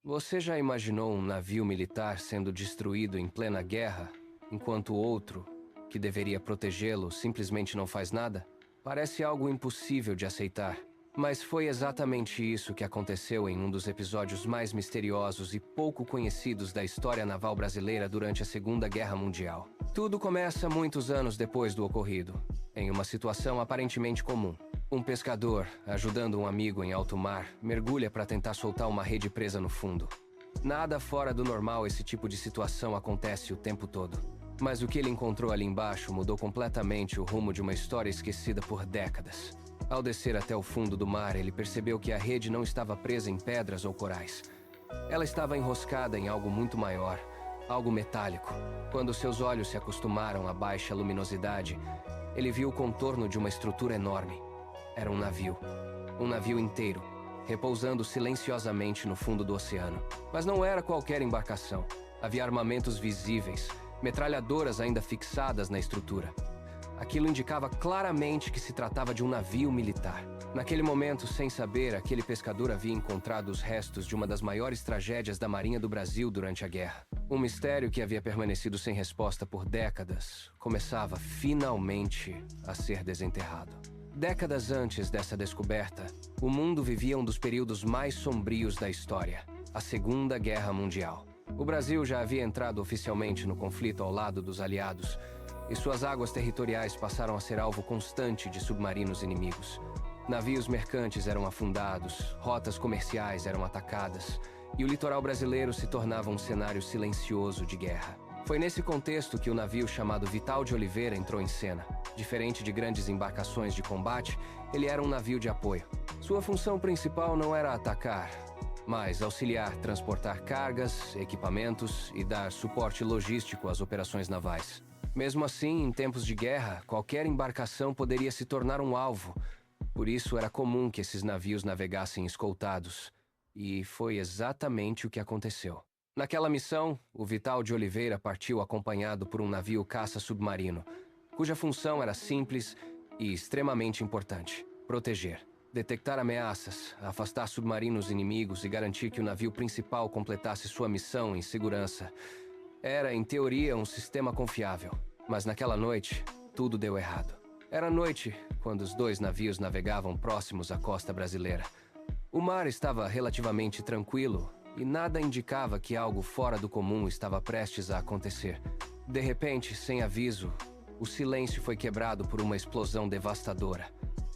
Você já imaginou um navio militar sendo destruído em plena guerra, enquanto outro, que deveria protegê-lo, simplesmente não faz nada? Parece algo impossível de aceitar. Mas foi exatamente isso que aconteceu em um dos episódios mais misteriosos e pouco conhecidos da história naval brasileira durante a Segunda Guerra Mundial. Tudo começa muitos anos depois do ocorrido, em uma situação aparentemente comum. Um pescador, ajudando um amigo em alto mar, mergulha para tentar soltar uma rede presa no fundo. Nada fora do normal, esse tipo de situação acontece o tempo todo. Mas o que ele encontrou ali embaixo mudou completamente o rumo de uma história esquecida por décadas. Ao descer até o fundo do mar, ele percebeu que a rede não estava presa em pedras ou corais. Ela estava enroscada em algo muito maior, algo metálico. Quando seus olhos se acostumaram à baixa luminosidade, ele viu o contorno de uma estrutura enorme. Era um navio inteiro, repousando silenciosamente no fundo do oceano. Mas não era qualquer embarcação. Havia armamentos visíveis, metralhadoras ainda fixadas na estrutura. Aquilo indicava claramente que se tratava de um navio militar. Naquele momento, sem saber, aquele pescador havia encontrado os restos de uma das maiores tragédias da Marinha do Brasil durante a guerra. Um mistério que havia permanecido sem resposta por décadas começava finalmente a ser desenterrado. Décadas antes dessa descoberta, o mundo vivia um dos períodos mais sombrios da história, a Segunda Guerra Mundial. O Brasil já havia entrado oficialmente no conflito ao lado dos aliados, e suas águas territoriais passaram a ser alvo constante de submarinos inimigos. Navios mercantes eram afundados, rotas comerciais eram atacadas, e o litoral brasileiro se tornava um cenário silencioso de guerra. Foi nesse contexto que o navio chamado Vital de Oliveira entrou em cena. Diferente de grandes embarcações de combate, ele era um navio de apoio. Sua função principal não era atacar, mas auxiliar, transportar cargas, equipamentos e dar suporte logístico às operações navais. Mesmo assim, em tempos de guerra, qualquer embarcação poderia se tornar um alvo. Por isso, era comum que esses navios navegassem escoltados. E foi exatamente o que aconteceu. Naquela missão, o Vital de Oliveira partiu acompanhado por um navio caça-submarino, cuja função era simples e extremamente importante: proteger. Detectar ameaças, afastar submarinos inimigos e garantir que o navio principal completasse sua missão em segurança. Era, em teoria, um sistema confiável. Mas naquela noite, tudo deu errado. Era noite quando os dois navios navegavam próximos à costa brasileira. O mar estava relativamente tranquilo e nada indicava que algo fora do comum estava prestes a acontecer. De repente, sem aviso, o silêncio foi quebrado por uma explosão devastadora.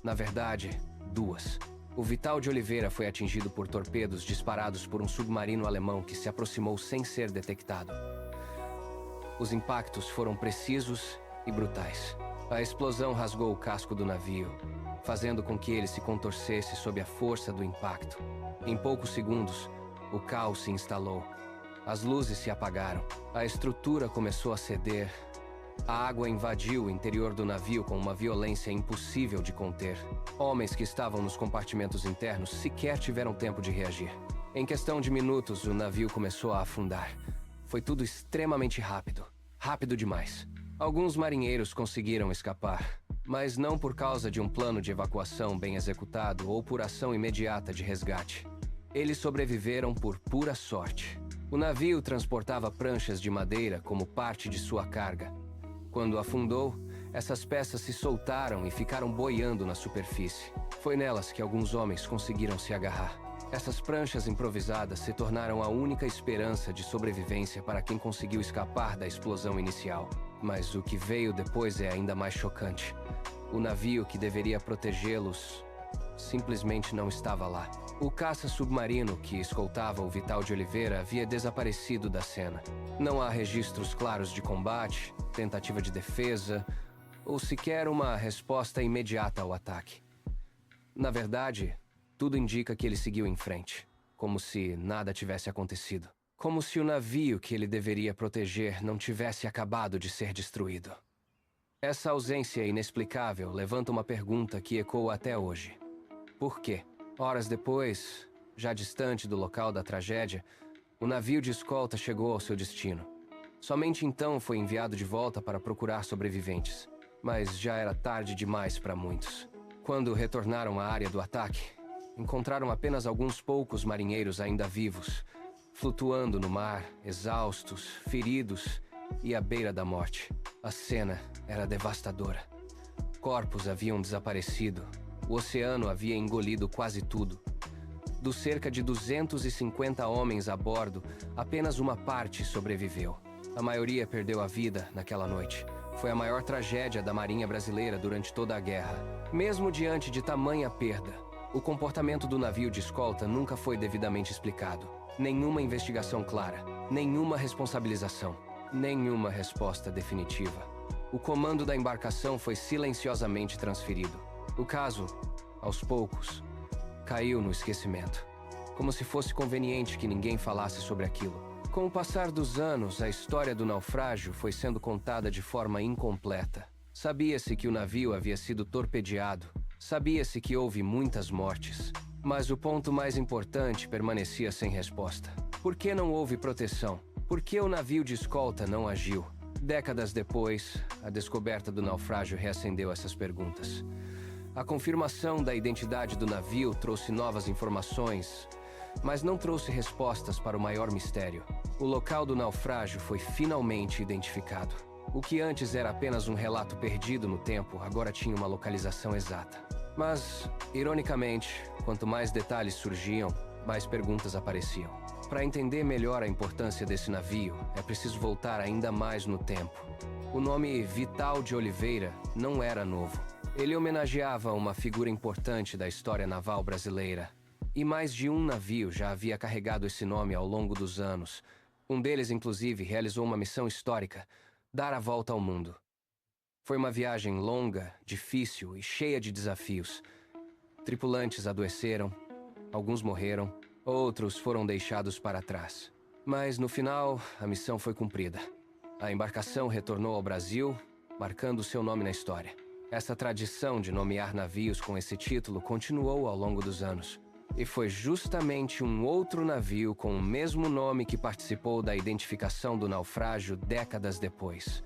Na verdade, duas. O Vital de Oliveira foi atingido por torpedos disparados por um submarino alemão que se aproximou sem ser detectado. Os impactos foram precisos e brutais. A explosão rasgou o casco do navio, fazendo com que ele se contorcesse sob a força do impacto. Em poucos segundos, o caos se instalou. As luzes se apagaram. A estrutura começou a ceder. A água invadiu o interior do navio com uma violência impossível de conter. Homens que estavam nos compartimentos internos sequer tiveram tempo de reagir. Em questão de minutos, o navio começou a afundar. Foi tudo extremamente rápido. Rápido demais. Alguns marinheiros conseguiram escapar, mas não por causa de um plano de evacuação bem executado ou por ação imediata de resgate. Eles sobreviveram por pura sorte. O navio transportava pranchas de madeira como parte de sua carga. Quando afundou, essas peças se soltaram e ficaram boiando na superfície. Foi nelas que alguns homens conseguiram se agarrar. Essas pranchas improvisadas se tornaram a única esperança de sobrevivência para quem conseguiu escapar da explosão inicial. Mas o que veio depois é ainda mais chocante. O navio que deveria protegê-los simplesmente não estava lá. O caça-submarino que escoltava o Vital de Oliveira havia desaparecido da cena. Não há registros claros de combate, tentativa de defesa ou sequer uma resposta imediata ao ataque. Na verdade, tudo indica que ele seguiu em frente, como se nada tivesse acontecido. Como se o navio que ele deveria proteger não tivesse acabado de ser destruído. Essa ausência inexplicável levanta uma pergunta que ecoa até hoje. Por quê? Horas depois, já distante do local da tragédia, o navio de escolta chegou ao seu destino. Somente então foi enviado de volta para procurar sobreviventes. Mas já era tarde demais para muitos. Quando retornaram à área do ataque, encontraram apenas alguns poucos marinheiros ainda vivos, flutuando no mar, exaustos, feridos e à beira da morte. A cena era devastadora. Corpos haviam desaparecido. O oceano havia engolido quase tudo. Dos cerca de 250 homens a bordo, apenas uma parte sobreviveu. A maioria perdeu a vida naquela noite. Foi a maior tragédia da Marinha Brasileira durante toda a guerra. Mesmo diante de tamanha perda, o comportamento do navio de escolta nunca foi devidamente explicado. Nenhuma investigação clara, nenhuma responsabilização, nenhuma resposta definitiva. O comando da embarcação foi silenciosamente transferido. O caso, aos poucos, caiu no esquecimento, como se fosse conveniente que ninguém falasse sobre aquilo. Com o passar dos anos, a história do naufrágio foi sendo contada de forma incompleta. Sabia-se que o navio havia sido torpedeado, sabia-se que houve muitas mortes, mas o ponto mais importante permanecia sem resposta. Por que não houve proteção? Por que o navio de escolta não agiu? Décadas depois, a descoberta do naufrágio reacendeu essas perguntas. A confirmação da identidade do navio trouxe novas informações, mas não trouxe respostas para o maior mistério. O local do naufrágio foi finalmente identificado. O que antes era apenas um relato perdido no tempo, agora tinha uma localização exata. Mas, ironicamente, quanto mais detalhes surgiam, mais perguntas apareciam. Para entender melhor a importância desse navio, é preciso voltar ainda mais no tempo. O nome Vital de Oliveira não era novo. Ele homenageava uma figura importante da história naval brasileira. E mais de um navio já havia carregado esse nome ao longo dos anos. Um deles, inclusive, realizou uma missão histórica: dar a volta ao mundo. Foi uma viagem longa, difícil e cheia de desafios. Tripulantes adoeceram, alguns morreram, outros foram deixados para trás. Mas, no final, a missão foi cumprida. A embarcação retornou ao Brasil, marcando seu nome na história. Essa tradição de nomear navios com esse título continuou ao longo dos anos. E foi justamente um outro navio com o mesmo nome que participou da identificação do naufrágio décadas depois.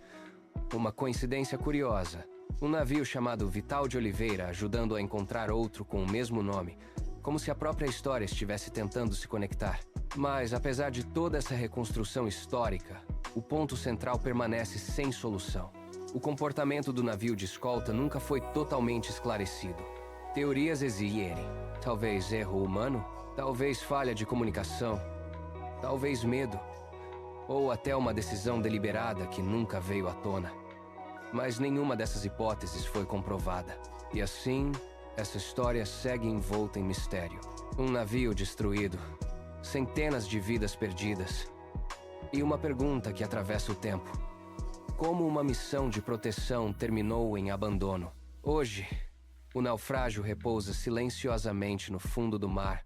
Uma coincidência curiosa. Um navio chamado Vital de Oliveira ajudando a encontrar outro com o mesmo nome, como se a própria história estivesse tentando se conectar. Mas, apesar de toda essa reconstrução histórica, o ponto central permanece sem solução. O comportamento do navio de escolta nunca foi totalmente esclarecido. Teorias existem. Talvez erro humano, talvez falha de comunicação, talvez medo, ou até uma decisão deliberada que nunca veio à tona. Mas nenhuma dessas hipóteses foi comprovada. E assim, essa história segue envolta em mistério. Um navio destruído, centenas de vidas perdidas, e uma pergunta que atravessa o tempo: como uma missão de proteção terminou em abandono? Hoje, o naufrágio repousa silenciosamente no fundo do mar,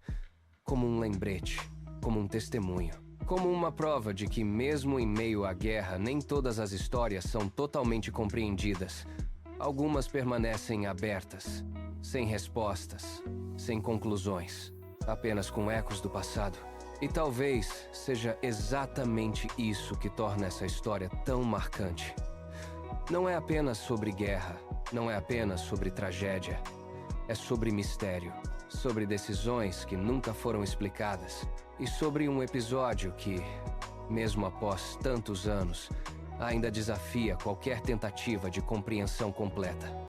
como um lembrete, como um testemunho, como uma prova de que, mesmo em meio à guerra, nem todas as histórias são totalmente compreendidas. Algumas permanecem abertas, sem respostas, sem conclusões, apenas com ecos do passado. E talvez seja exatamente isso que torna essa história tão marcante. Não é apenas sobre guerra, não é apenas sobre tragédia. É sobre mistério, sobre decisões que nunca foram explicadas e sobre um episódio que, mesmo após tantos anos, ainda desafia qualquer tentativa de compreensão completa.